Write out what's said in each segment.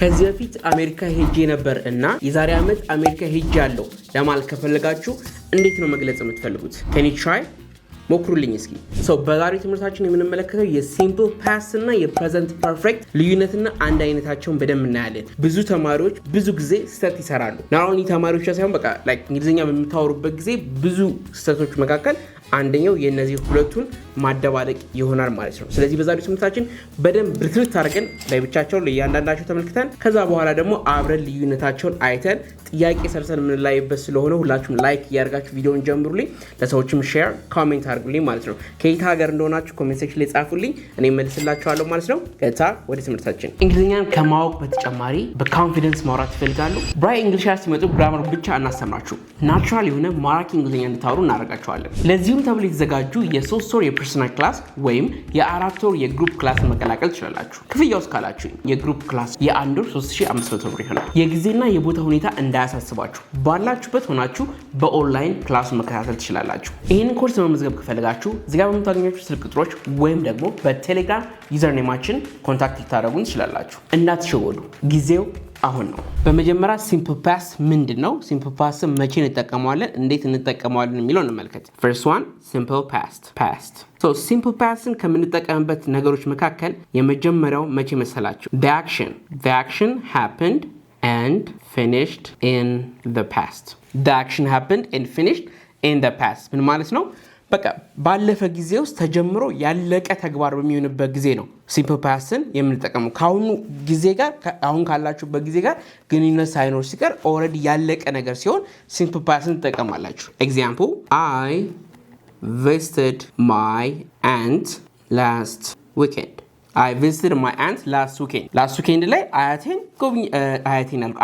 ከዚህ በፊት አሜሪካ ሄጄ ነበር እና የዛሬ ዓመት አሜሪካ ሄጃለሁ ለማለት ከፈለጋችሁ እንዴት ነው መግለጽ የምትፈልጉት? Can you try? ሞክሩልኝ እስኪ። በዛሬው ትምህርታችን የምንመለከተው የሲምፕል ፓስት እና የፕሬዘንት ፐርፌክት ልዩነትና አንድ አይነታቸውን በደንብ እናያለን። ብዙ ተማሪዎች ብዙ ጊዜ ስህተት ይሰራሉ። ናራውኒ ተማሪዎች ሳይሆን በቃ እንግሊዝኛ በምታወሩበት ጊዜ ብዙ ስህተቶች መካከል አንደኛው የነዚህ ሁለቱን ማደባለቅ ይሆናል ማለት ነው። ስለዚህ በዛሬው ትምህርታችን በደንብ ብርትርት አድርገን ለብቻቸው ለእያንዳንዳቸው ተመልክተን ከዛ በኋላ ደግሞ አብረን ልዩነታቸውን አይተን ጥያቄ ሰርተን የምንላይበት ስለሆነ ሁላችሁም ላይክ እያደርጋችሁ ቪዲዮውን ጀምሩልኝ፣ ለሰዎችም ሼር ኮሜንት አድርጉልኝ ማለት ነው። ከየት ሀገር እንደሆናችሁ ኮሜንት ሴክሽን ላይ ጻፉልኝ፣ እኔ መልስላችኋለሁ ማለት ነው። ቀጥታ ወደ ትምህርታችን። እንግሊዝኛን ከማወቅ በተጨማሪ በኮንፊደንስ ማውራት ይፈልጋሉ? ብራይት እንግሊሽ ሲመጡ ግራመር ብቻ እናስተምራችሁ፣ ናቹራል የሆነ ማራኪ እንግሊዝኛ እንድታወሩ እናደርጋችኋለን። ለዚሁም ተብሎ የተዘጋጁ የ3 ወር የፐርሰናል ክላስ ወይም የ4 ወር የግሩፕ ክላስ መቀላቀል ትችላላችሁ። ክፍያው እስካላችሁ የግሩፕ ክላስ የ1 ወር 3500 ብር ይሆናል። የጊዜና የቦታ ሁኔታ እንዳያሳስባችሁ ባላችሁበት ሆናችሁ በኦንላይን ክላስ መከታተል ትችላላችሁ። ይህንን ኮርስ መመዝገብ ከፈለጋችሁ እዚህ ጋር በምታገኛችሁ ስልክ ቁጥሮች ወይም ደግሞ በቴሌግራም ዩዘርኔማችን ኮንታክት ልታደርጉን ትችላላችሁ። እንዳትሸወዱ፣ ጊዜው አሁን ነው። በመጀመሪያ ሲምፕል ፓስት ምንድነው? ሲምፕል ፓስት መቼ እንጠቀመዋለን፣ እንዴት እንጠቀመዋለን የሚለው እንመልከት። ፈርስት ዋን ሲምፕል ፓስት። ሲምፕል ፓስትን ከምንጠቀምበት ነገሮች መካከል የመጀመሪያው መቼ መሰላችሁ? the action happened and finished in the past. the action happened and finished in the past ምን ማለት ነው? በቃ ባለፈ ጊዜ ውስጥ ተጀምሮ ያለቀ ተግባር በሚሆንበት ጊዜ ነው ሲምፕል ፓስትን የምንጠቀመው። ካሁኑ ጊዜ ጋር አሁን ካላችሁበት ጊዜ ጋር ግንኙነት ሳይኖር ሲቀር ኦልሬዲ ያለቀ ነገር ሲሆን ሲምፕል ፓስትን ትጠቀማላችሁ። ኤግዛምፕል I visited my aunt last weekend. I visited my aunt last weekend. last weekend ላይ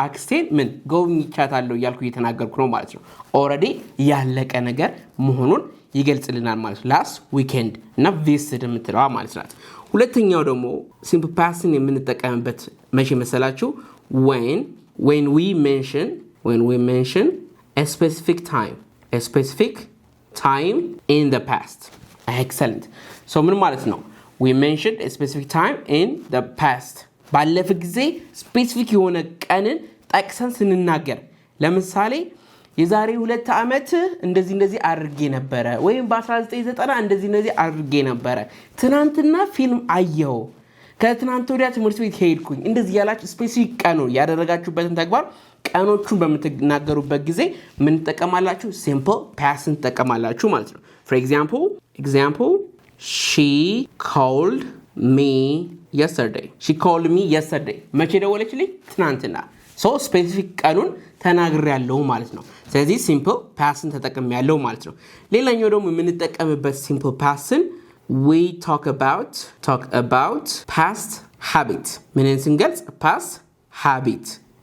አክስቴን ጎብኝቻታለሁ እያልኩ እየተናገርኩ ነው ማለት ነው። ኦልሬዲ ያለቀ ነገር መሆኑን ይገልጽልናል ማለት ነው። ላስት ዊኬንድ እና ቪዚትድ የምትለዋ ማለት ናት። ሁለተኛው ደግሞ ሲምፕል ፓስትን የምንጠቀምበት መቼ መሰላችሁ? when we mention a specific time in the past. excellent. ምን ማለት ነው? we mentioned a specific time in the past. ባለፈ ጊዜ ስፔሲፊክ የሆነ ቀንን ጠቅሰን ስንናገር ለምሳሌ የዛሬ 2 ዓመት እንደዚህ አድርጌ ነበር ወይም በ1990 እንደዚህ አድርጌ ነበር፣ ትናንትና ፊልም አየሁ፣ ከትናንት ወዲያ ትምህርት ቤት ሄድኩኝ፣ እንደዚህ ያላችሁ ስፔሲፊክ ቀኑ ያደረጋችሁበትን ተግባር ቀኖቹን በምትናገሩበት ጊዜ ምን ተጠቀማላችሁ? ሲምፕል ፓስት ተጠቀማላችሁ ማለት ነው። for example she called me yesterday መቼ ደወለችልኝ? ትናንትና። ስፔሲፊክ ቀኑን ተናግሬያለሁ ማለት ነው። ስለዚህ ሲምፕል ፓስትን ተጠቅሜያለሁ ማለት ነው። ሌላኛው ደግሞ የምንጠቀምበት ሲምፕል ፓስትን we talk about past habit ምንን ስንገልጽ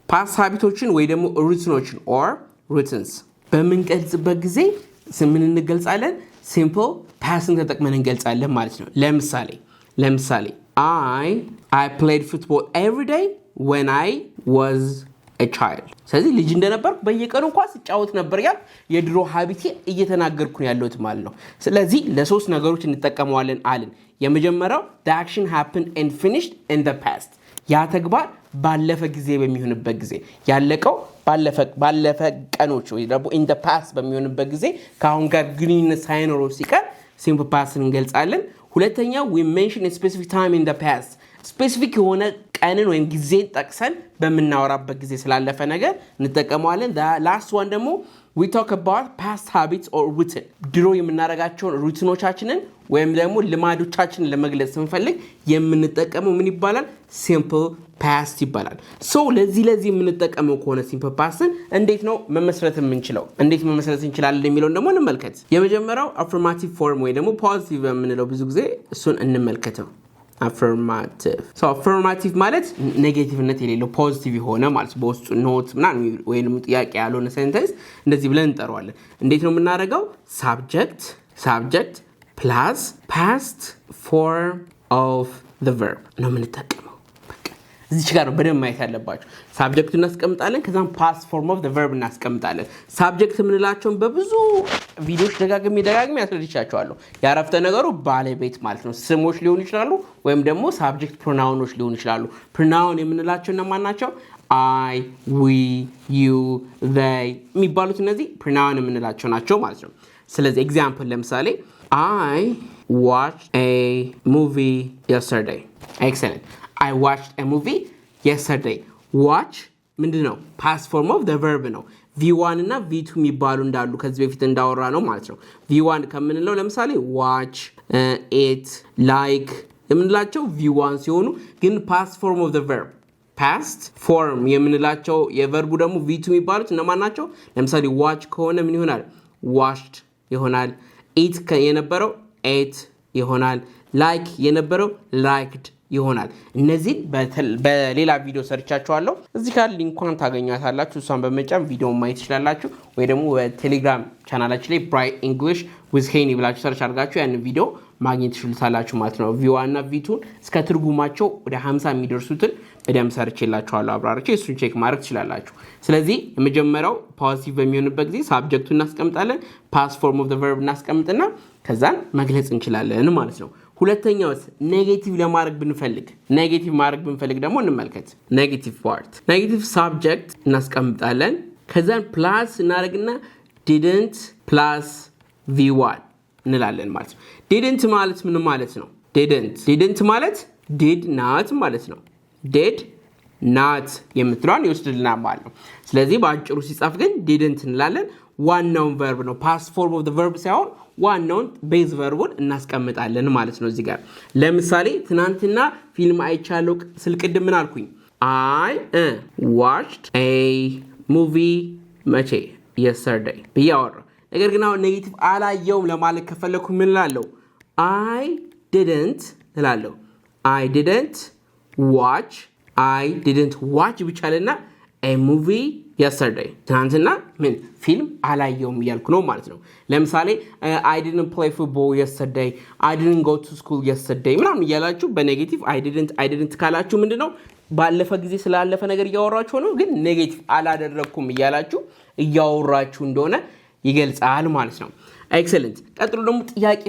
past habitዎችን ወይ ደግሞ ሩቲኖችን or routines በምንገልጽበት ጊዜ ምን እንገልጻለን? ሲምፕል ፓስትን ተጠቅመን እንገልጻለን ማለት ነው። ለምሳሌ I played football every day when I was a child. ስለዚህ ልጅ እንደነበርኩ በየቀኑ እንኳን ስጫወት ነበር ያል የድሮ ሀቢቴ እየተናገርኩ ነው ያለሁት ማለት ነው። ስለዚህ ለሶስት ነገሮች እንጠቀመዋለን አልን። የመጀመሪያው the action happened and finished in the past. ያ ተግባር ባለፈ ጊዜ በሚሆንበት ጊዜ ያለቀው ባለፈ ቀኖች ወይ ደግሞ in the past በሚሆንበት ጊዜ ካሁን ጋር ግንኙነት ሳይኖረው ሲቀር simple past እንገልጻለን። ሁለተኛው we mention a specific time in the past. ስፔሲፊክ የሆነ ቀንን ወይም ጊዜን ጠቅሰን በምናወራበት ጊዜ ስላለፈ ነገር እንጠቀመዋለን። ላስት ዋን ደግሞ we talk about past habits or routine. ድሮ የምናደርጋቸውን ሩቲኖቻችንን ወይም ደግሞ ልማዶቻችንን ለመግለጽ ስንፈልግ የምንጠቀመው ምን ይባላል? ሲምፕል ፓስት ይባላል። ለዚህ የምንጠቀመው ከሆነ ሲምፕል ፓስትን እንዴት ነው መመስረት የምንችለው? እንዴት መመስረት እንችላለን የሚለውን ደግሞ እንመልከት። የመጀመሪያው አፍርማቲቭ ፎርም ወይ ደግሞ ፖዚቲቭ የምንለው ብዙ ጊዜ እሱን እንመልከተው። አፍርማቲቭ ማለት ኔጌቲቭነት የሌለው ፖዚቲቭ የሆነ ማለት በውስጡ ኖት ምናምን ወይንም ጥያቄ ያልሆነ ሴንተንስ እንደዚህ ብለን እንጠራዋለን። እንዴት ነው የምናደርገው? ሳብጀክት ፕላስ ፓስት ፎርም ኦፍ ዘ ቨርብ ነው የምንጠቀመው። በቃ እዚች ጋር ነው በደንብ ማየት ያለባችሁ። ሳብጀክቱን እናስቀምጣለን ከዛም ፓስት ፎርም ኦፍ ዘ ቨርብ እናስቀምጣለን። ሳብጀክት የምንላቸውን በብዙ ቪዲዮዎች ደጋግሜ ያስረድቻቸዋለሁ። የአረፍተ ነገሩ ባለቤት ማለት ነው። ስሞች ሊሆኑ ይችላሉ ወይም ደግሞ ሳብጀክት ፕሮናውኖች ሊሆኑ ይችላሉ። ፕሮናውን የምንላቸው እነማን ናቸው? አይ፣ ዊ፣ ዩ፣ ዘይ የሚባሉት እነዚህ ፕሮናውን የምንላቸው ናቸው ማለት ነው። ስለዚህ ኤግዛምፕል ለምሳሌ I watched a movie yesterday. Excellent. I watched a movie yesterday. Watch ምንድነው? past form of the verb ነው። V1 እና V2 የሚባሉ እንዳሉ ከዚህ በፊት እንዳወራ ነው ማለት ነው። V1 ከምንለው ለምሳሌ watch, eat, like የምንላቸው V1 ሲሆኑ ግን past form of the verb past form የምንላቸው የቨርቡ ደግሞ V2 የሚባሉት እነማን ናቸው? ለምሳሌ watch ከሆነ ምን ይሆናል? washed ይሆናል። eat የነበረው ate ይሆናል። like የነበረው liked ይሆናል። እነዚህ በሌላ ቪዲዮ ሰርቻችኋለሁ። እዚህ ጋር ሊንኳን ታገኛታላችሁ። እሷን በመጫን ቪዲዮውን ማየት ትችላላችሁ። ወይ ደግሞ በቴሌግራም ቻናላችን ላይ Bright English with Henny ብላችሁ ሰርች አድርጋችሁ ያን ቪዲዮ ማግኘት ትችላላችሁ ማለት ነው። V1 እና V2 እስከ ትርጉማቸው ወደ 50 የሚደርሱትን በደንብ ሰርቼላችኋለሁ አብራርቼ እሱን ቼክ ማድረግ ትችላላችሁ። ስለዚህ የመጀመሪያው ፖዚቲቭ በሚሆንበት ጊዜ ሳብጀክቱን እናስቀምጣለን፣ ፓስት ፎርም ኦፍ ዘ ቨርብ እናስቀምጥና ከዛን መግለጽ እንችላለን ማለት ነው። ሁለተኛውስ ኔጌቲቭ ለማድረግ ብንፈልግ ደግሞ እንመልከት። ኔጌቲቭ ፓርት ኔጌቲቭ ሳብጀክት እናስቀምጣለን ከዛን ፕላስ እናደርግና didn't ፕላስ V1 እንላለን ማለት ነው። didn't ማለት ምን ማለት ነው? didn't ማለት did not ማለት ነው። did not የምትለዋን ይወስድልናል ማለት ነው። ስለዚህ በአጭሩ ሲጻፍ ግን didn't እንላለን። ዋናውን ቨርብ ነው ፓስት ፎርም ኦፍ ዘ ቨርብ ሳይሆን ዋናውን ቤዝ ቨርቡን እናስቀምጣለን ማለት ነው። እዚህ ጋር ለምሳሌ ትናንትና ፊልም አይቻለሁ ስል ቅድም ምን አልኩኝ? I watched a movie መቼ? yesterday ብዬ አወራሁ። ነገር ግን አሁን ኔጌቲቭ አላየውም ለማለት ከፈለኩ ምን እላለሁ? I didn't እላለሁ። I didn't watch ብቻ አለና a movie yesterday ትናንትና ምን ፊልም አላየውም እያልኩ ነው ማለት ነው። ለምሳሌ I didn't play football yesterday, I didn't go to school yesterday ምናምን እያላችሁ በኔጌቲቭ I didn't ካላችሁ ምንድነው ባለፈ ጊዜ ስላለፈ ነገር እያወራችሁ ነው። ግን ኔጌቲቭ አላደረኩም እያላችሁ እያወራችሁ እንደሆነ ይገልጻል ማለት ነው። ኤክሰለንት። ቀጥሎ ደግሞ ጥያቄ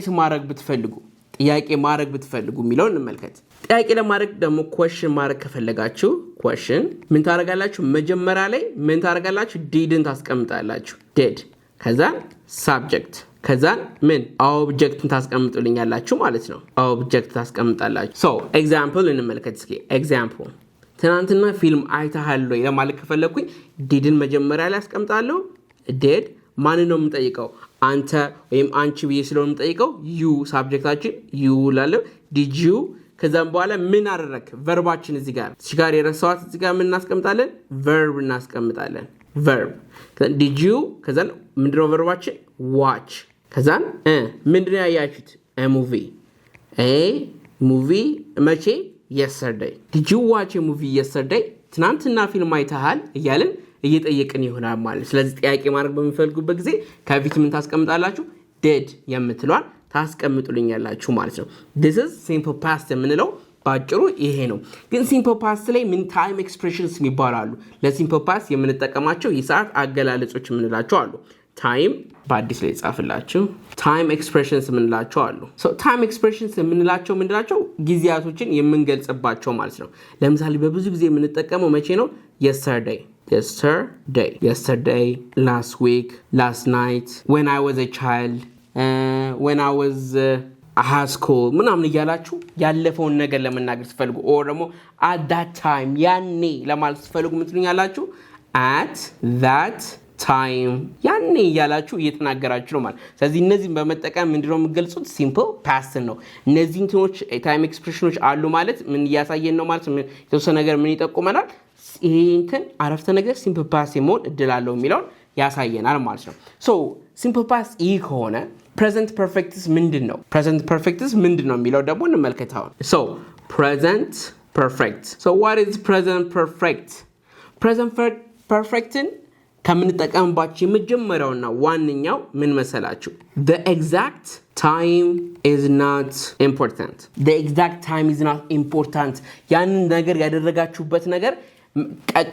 ማድረግ ብትፈልጉ የሚለውን እንመልከት። ጥያቄ ለማድረግ ደግሞ question ማድረግ ከፈለጋችሁ question ምን ታደርጋላችሁ? መጀመሪያ ላይ ምን ታደርጋላችሁ? didn't ታስቀምጣላችሁ። did ከዛ subject ከዛ ምን objectን ታስቀምጡልኛላችሁ ማለት ነው። object ታስቀምጣላችሁ። so example እንመልከት እስኪ። example ትናንትና ፊልም አይተሃል ወይ ለማለት ከፈለኩኝ didn't መጀመሪያ ላይ አስቀምጣለሁ። did ማንን ነው የምጠይቀው? አንተ ወይም አንቺ ብዬ ስለሆነ የምጠይቀው you ሳብጀክታችን you ላለው did you ከዛም በኋላ ምን አደረክ? ቨርባችን እዚህ ጋር የረሳዋት እዚህ ጋር ምን እናስቀምጣለን? verb እናስቀምጣለን። verb did you ከዛን ምንድነው ቨርባችን? watch ከዛን ምንድነው ያያችሁት? a movie መቼ? yesterday did you watch a movie yesterday ትናንትና ፊልም አይተሃል እያልን እየጠየቅን ይሆናል ማለት። ስለዚህ ጥያቄ ማድረግ በሚፈልጉበት ጊዜ ከፊት ምን ታስቀምጣላችሁ? did የምትሏን ታስቀምጡልኛላችሁ ማለት ነው። this is simple past የምንለው ባጭሩ ይሄ ነው። ግን simple past ላይ ምን time expressions የሚባላሉ ለsimple past የምንጠቀማቸው የሰዓት አገላለጾች የምንላቸው አሉ። time በአዲስ ላይ ጻፍላችሁ time expressions የምንላቸው አሉ። so time expressions የምንላቸው ምንድናቸው? ጊዜያቶችን የምንገልጽባቸው ማለት ነው። ለምሳሌ በብዙ ጊዜ የምንጠቀመው መቼ ነው? yesterday, last week, last night, when I was a child, when I was high school ምናምን እያላችሁ ያለፈውን ነገር ለመናገር ትፈልጉ or ደግሞ at that time ያኔ ለማለት ትፈልጉ ምትሉኛላችሁ at that time ያኔ እያላችሁ እየተናገራችሁ ነው ማለት። ስለዚህ እነዚህን በመጠቀም ምንድነው የምገልጹት? simple past ነው። እነዚህ እንትኖች time expressions አሉ ማለት ምን እያሳየን ነው ማለት የተወሰነ ነገር ምን ይጠቁመናል? ይሄ እንትን አረፍተ ነገር simple past የመሆን እድል አለው የሚለውን ያሳየናል ማለት ነው። so simple past ይህ ከሆነ present perfects ምንድነው? present perfects ምንድነው የሚለው ደግሞ እንመልከታው። so present perfect, so what is present perfect? present perfectን ከምንጠቀምባቸው የመጀመሪያውና ዋነኛው ምን መሰላችሁ? the exact time is not important. The exact time is not important. ያንን ነገር ያደረጋችሁበት ነገር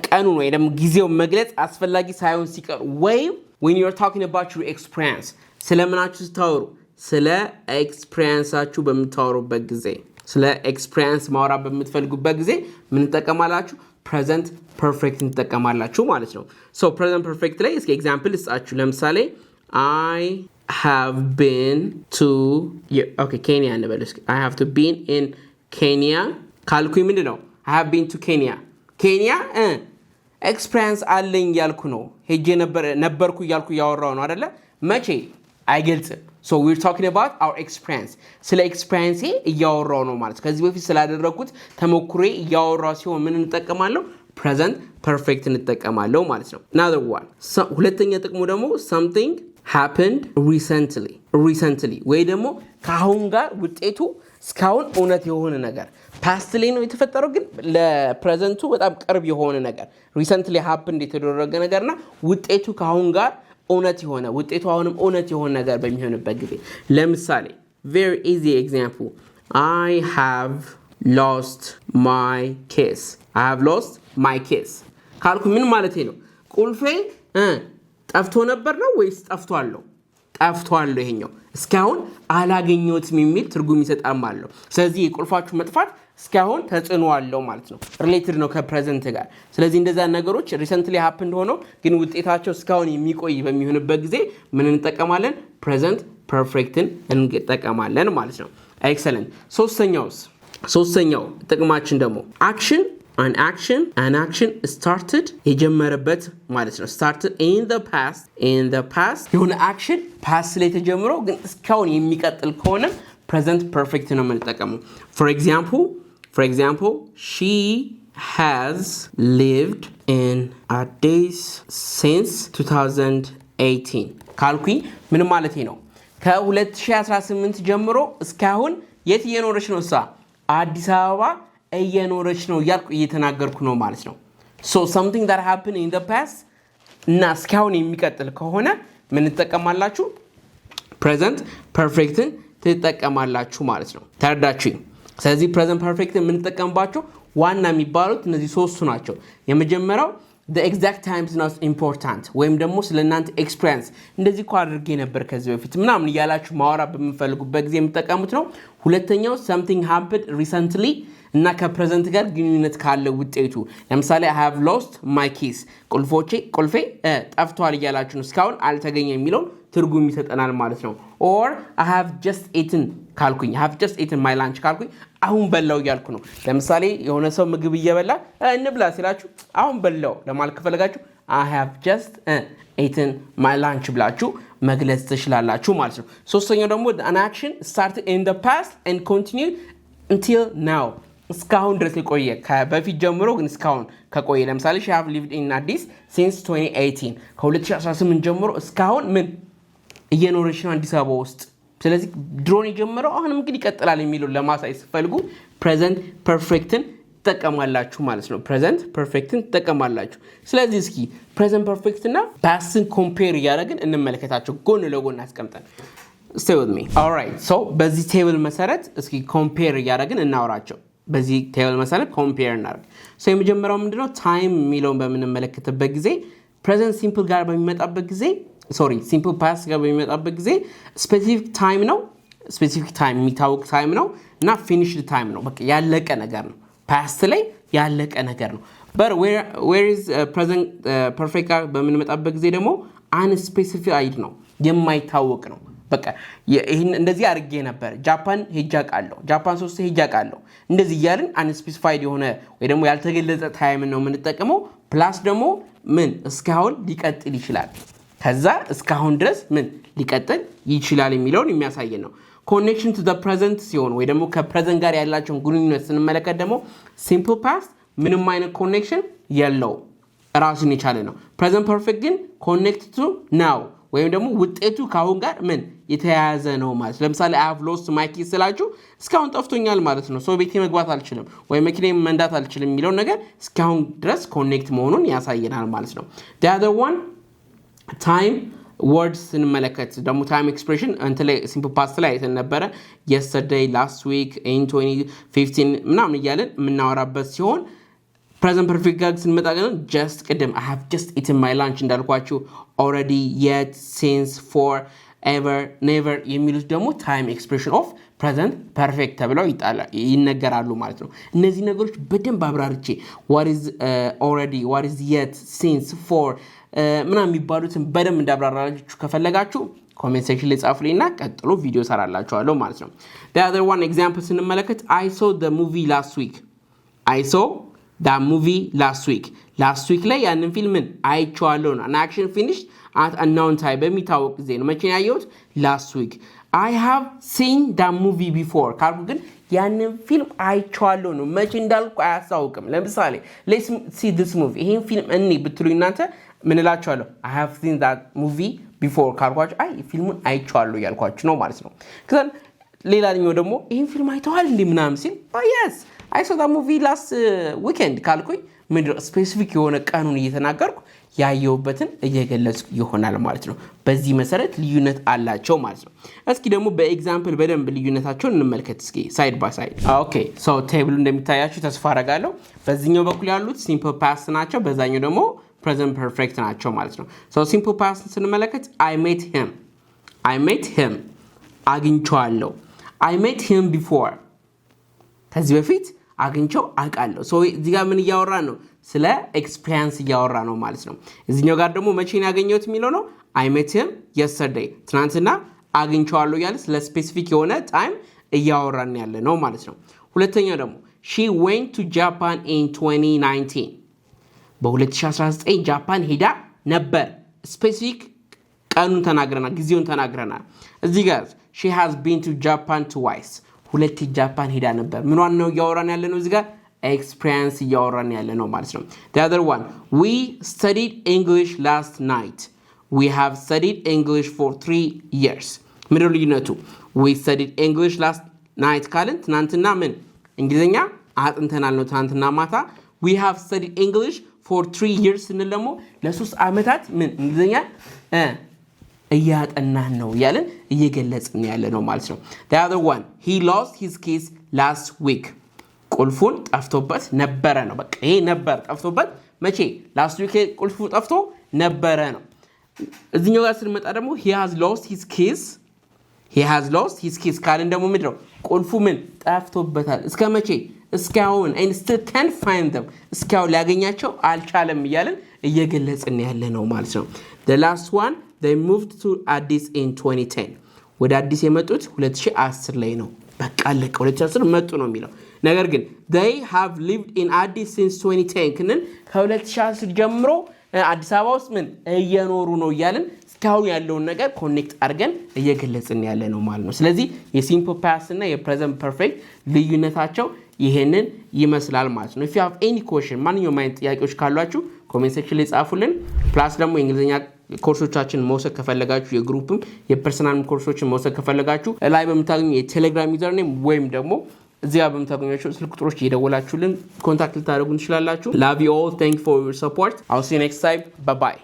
ቀኑን ወይ ደግሞ ጊዜው መግለጽ አስፈላጊ ሳይሆን ሲቀር ወይም when you're talking about your experience ስለምናችሁ ስታወሩ ስለ ኤክስፒሪየንሳችሁ በምታወሩበት ጊዜ ስለ ኤክስፒሪየንስ ማውራት በምትፈልጉበት ጊዜ ምን ተጠቀማላችሁ? present perfect እንጠቀማላችሁ ማለት ነው። so present perfect ላይ እስኪ ኤግዛምፕል ልስጣችሁ። ለምሳሌ I have been to Kenya እንበል እስኪ I have to been in Kenya ካልኩኝ ምንድነው I have been to Kenya ኤክስፒሪየንስ አለኝ ያልኩ ነው ሄጄ ነበርኩ ያልኩ ያወራው ነው አይደለ? መቼ አይገልጽም። so we're talking about our experience ስለ ኤክስፒሪየንስ እያወራው ነው ማለት ከዚህ በፊት ስላደረኩት ተሞክሮ እያወራው ሲሆን ምን እንጠቀማለሁ? present perfect እንጠቀማለሁ ማለት ነው። another one ሁለተኛ ጥቅሙ ደግሞ something happened recently ወይ ደግሞ ካሁን ጋር ውጤቱ እስካሁን እውነት የሆነ ነገር ፓስት ላይ ነው የተፈጠረው ግን ለፕሬዘንቱ በጣም ቅርብ የሆነ ነገር recently happened የተደረገ ነገርና ውጤቱ ካሁን ጋር እውነት የሆነ ውጤቱ አሁንም እውነት የሆነ ነገር በሚሆንበት ጊዜ ለምሳሌ very easy example I have lost my case ካልኩ ምን ማለት ነው? ቁልፌ ጠፍቶ ነበር ነው ወይስ ጠፍቷል ይሄኛው እስካሁን አላገኘሁትም የሚል ትርጉም ይሰጣል ማለት ነው። ስለዚህ የቁልፋችሁ መጥፋት እስካሁን ተጽዕኖ አለው ማለት ነው። ሪሌትድ ነው ከፕሬዘንት ጋር። ስለዚህ እንደዛ ነገሮች recently happened ሆኖ ግን ውጤታቸው እስካሁን የሚቆይ በሚሆንበት ጊዜ ምን እንጠቀማለን? present perfectን እንጠቀማለን ማለት ነው። excellent ሶስተኛው ጥቅማችን ደግሞ an action started የጀመረበት ማለት ነው። started in the past የሆነ action past ላይ ተጀምሮ ግን እስካሁን የሚቀጥል ከሆነ present perfect ነው የምንጠቀመው። for example she has lived in Addis since 2018 ካልኩኝ ምን ማለት ነው? ከ2018 ጀምሮ እስካሁን የት እየኖረች ነው? አዲስ አበባ እየኖረች ነው ያልኩ እየተናገርኩ ነው ማለት ነው። so something that happened in the past እና እስካሁን የሚቀጥል ከሆነ ምን ተጠቀማላችሁ? present perfect ትጠቀማላችሁ ማለት ነው። ተረዳችሁኝ? ስለዚህ present perfect ምን ተጠቀምባችሁ? ዋና የሚባሉት እነዚህ ሶስቱ ናቸው። የመጀመሪያው the exact time is not important ወይም ደግሞ ስለናንተ ኤክስፒሪየንስ እንደዚህ እኮ አድርጌ ነበር ከዚህ በፊት ምናምን እያላችሁ ማውራት በመፈልጉበት ጊዜ የምትጠቀሙት ነው። ሁለተኛው something happened recently እና ከፕሬዘንት ጋር ግንኙነት ካለው ውጤቱ ለምሳሌ I have lost my keys ቁልፌ ጠፍቷል እያላችሁ ነው እስካሁን አልተገኘም የሚለው ትርጉም ይሰጠናል ማለት ነው። or I have just eaten my lunch ካልኩኝ አሁን በላው እያልኩ ነው። ለምሳሌ የሆነ ሰው ምግብ እየበላ እንብላ ሲላችሁ አሁን በላው ለማለት ከፈለጋችሁ I have just eaten my lunch ብላችሁ መግለጽ ትችላላችሁ ማለት ነው። ሶስተኛው ደግሞ an action started in the past and continued until now እስካሁን ድረስ የቆየ በፊት ጀምሮ ግን እስካሁን ከቆየ ለምሳሌ she have lived in Addis since 2018 ከ2018 ጀምሮ እስካሁን ምን እየኖረች ነው አዲስ አበባ ውስጥ። ስለዚህ ድሮን የጀመረው አሁንም ግን ይቀጥላል የሚለው ለማሳየት ሲፈልጉ present perfecትን ተጠቀማላችሁ ማለት ነው። present perfecትን ተጠቀማላችሁ። ስለዚህ እስኪ present perfect እና pastን compare ያደረግን እንመለከታቸው ጎን ለጎን አስቀምጠን stay with me alright so በዚህ ቴብል መሰረት እስኪ compare ያደረግን እናወራቸው። በዚህ ቴብል መሰረት compare እናደርግ። so የመጀመሪያው ምንድነው time የሚለውን በምንመለከትበት ጊዜ present simple ጋር በሚመጣበት ጊዜ simple past ጋር በሚመጣበት ጊዜ specific time የሚታወቅ time ነው እና finished time ነው። በቃ ያለቀ ነገር ነው። past ላይ ያለቀ ነገር ነው። but where is present perfect ጋር በምንመጣበት ጊዜ ደግሞ unspecified ነው የማይታወቅ ነው። በቃ ይሄን እንደዚህ አድርጌ ነበር ጃፓን ሄጃቃለሁ ጃፓን 3 ሄጃቃለሁ እንደዚህ ይያልን unspecified የሆነ ወይ ደግሞ ያልተገለጸ ታይም ነው የምንጠቀመው። ፕላስ ደግሞ ምን እስካሁን ሊቀጥል ይችላል ከዛ እስካሁን ድረስ ምን ሊቀጥል ይችላል የሚለውን የሚያሳየን ነው። connection to the present ሲሆን ወይ ደግሞ ከፕሬዘንት ጋር ያላቸውን ግንኙነት ስንመለከት ደግሞ simple past ምንም አይነት connection የለው ራሱን የቻለ ነው። present perfect ግን connect to now ወይም ደግሞ ውጤቱ ካሁን ጋር ምን የተያያዘ ነው ማለት። ለምሳሌ I have lost my keys ስላችሁ እስካሁን ጠፍቶኛል ማለት ነው። ሰው ቤቴ መግባት አልችልም ወይ መኪናዬ መንዳት አልችልም የሚለው ነገር እስካሁን ድረስ ኮኔክት መሆኑን ያሳየናል ማለት ነው። the other one time words ስንመለከት ደግሞ time expression እንትን ላይ simple past ላይ አይተን ነበረ yesterday last week in 2015 ምናምን እያለን የምናወራበት ሲሆን present perfect ጋር ስንመጣ ግን just ቅድም I have just eaten my lunch እንዳልኳችሁ already yet since for ever never የሚሉት ደግሞ time expression of present perfect ተብለው ይነገራሉ ማለት ነው እነዚህ ነገሮች በደንብ አብራርቼ what is already what is yet since for ምናምን የሚባሉትን በደንብ እንዳብራራላችሁ ከፈለጋችሁ ኮሜንት ሴክሽን ላይ ጻፉልኝና ቀጥሎ ቪዲዮ ሰራላችኋለሁ ማለት ነው the other one example ስንመለከት I saw the movie last week I saw the movie last week ላይ ያንን ፊልምን አይቼዋለሁ ነው an action finished at a known time በሚታወቅ ጊዜ ነው መቼ ያየሁት last week I have seen that movie before ካልኩ ግን ያንን ፊልም አይቼዋለሁ ነው መቼ እንዳልኩ አያሳውቅም ለምሳሌ let's see this movie ይሄን ፊልም እኔ ብትሉኝ እናንተ ምን እላችኋለሁ I have seen that movie before ካልኳችሁ አይ ፊልሙን አይቼዋለሁ ያልኳችሁ ነው ማለት ነው ከዛ ሌላኛው ደግሞ ይሄን ፊልም አይተዋል እንዴ ምናምን ሲል oh yes I saw that movie last weekend ካልኩኝ ምን ስፔሲፊክ የሆነ ቀኑን እየተናገርኩ ያየውበትን እየገለጽኩ ይሆናል ማለት ነው በዚህ መሰረት ልዩነት አላቸው ማለት ነው እስኪ ደግሞ በኤግዛምፕል በደንብ ልዩነታቸውን እንመልከት እስኪ ሳይድ ባይ ሳይድ ኦኬ ሶ ቴብሉ እንደሚታያችሁ ተስፋ አደርጋለሁ በዚህኛው በኩል ያሉት simple past ናቸው በዛኛው ደግሞ present perfect ናቸው ማለት ነው so simple past ስንመለከት I met him አግኝቼዋለሁ I met him before ከዚህ በፊት አግኝቼው አውቃለሁ so እዚህ ጋር ምን እያወራ ነው ስለ ኤክስፒሪየንስ እያወራ ነው ማለት ነው እዚህኛው ጋር ደግሞ መቼ ነው ያገኘሁት የሚለው ነው I met him yesterday ትናንትና አግኝቼዋለሁ ያለ ስለ ስፔሲፊክ የሆነ ታይም እያወራን ያለ ነው ማለት ነው ሁለተኛው ደግሞ she went to Japan in 2019 በ2019 ጃፓን ሄዳ ነበር ስፔሲፊክ ቀኑን ተናግረናል ጊዜውን ተናግረናል እዚህ ጋር she has been to Japan twice ሁለት ጃፓን ሄዳ ነበር ምንዋን ነው ያወራን ያለ ነው እዚህ ጋር experience ያወራን ያለ ነው ማለት ነው the other one we studied English last night we have studied English for 3 years ምንድነው ልዩነቱ we studied English last night ካልን ትናንትና ምን እንግሊዘኛ አጥንተናል ነው ትናንትና ማታ we have studied English for 3 years ስንል ደግሞ ለ3 አመታት ምን እንግሊዘኛ እያጠናን ነው ያለን እየገለጽን ያለ ነው ማለት ነው the other one he lost his keys last week ቁልፉን ጠፍቶበት ነበረ ነው በቃ ይሄ ነበር ጠፍቶበት መቼ last week ቁልፉ ጠፍቶ ነበረ ነው እዚህኛው ጋር ስንመጣ ደግሞ he has lost his keys ካልን ደግሞ ምንድነው ቁልፉ ምን ጠፍቶበታል እስከ መቼ እስካሁን and still can't find them እስካሁን ሊያገኛቸው አልቻለም እያለን እየገለጽን ያለ ነው ማለት ነው the last one they moved to Addis in 2010 ወደ አዲስ የመጡት 2010 ላይ ነው በቃ አለቀ 2010 መጡ ነው የሚለው ነገር ግን they have lived in Addis since 2010 ክንን ከ2010 ጀምሮ አዲስ አበባ ውስጥ ምን እየኖሩ ነው እያለን እስካሁን ያለውን ነገር ኮኔክት አድርገን እየገለጽን ያለ ነው ማለት ነው ስለዚህ የሲምፕል ፓስት እና የፕሬዘንት ፐርፌክት ልዩነታቸው ይሄንን ይመስላል ማለት ነው if you have any question ማንኛውም አይነት ጥያቄዎች ካሏችሁ ኮሜንት ሴክሽን ላይ ጻፉልን ፕላስ ደግሞ የእንግሊዘኛ ኮርሶቻችን መውሰድ ከፈለጋችሁ የግሩፕም የፐርሰናል ኮርሶችን መውሰድ ከፈለጋችሁ ላይ በመታገኙ የቴሌግራም ዩዘር ኔም ወይም ደግሞ እዚያ በመታገኙ ስልክ ቁጥሮች እየደወላችሁልን ኮንታክት ልታደርጉን ትችላላችሁ love you all thank you for your support I'll see you next time bye bye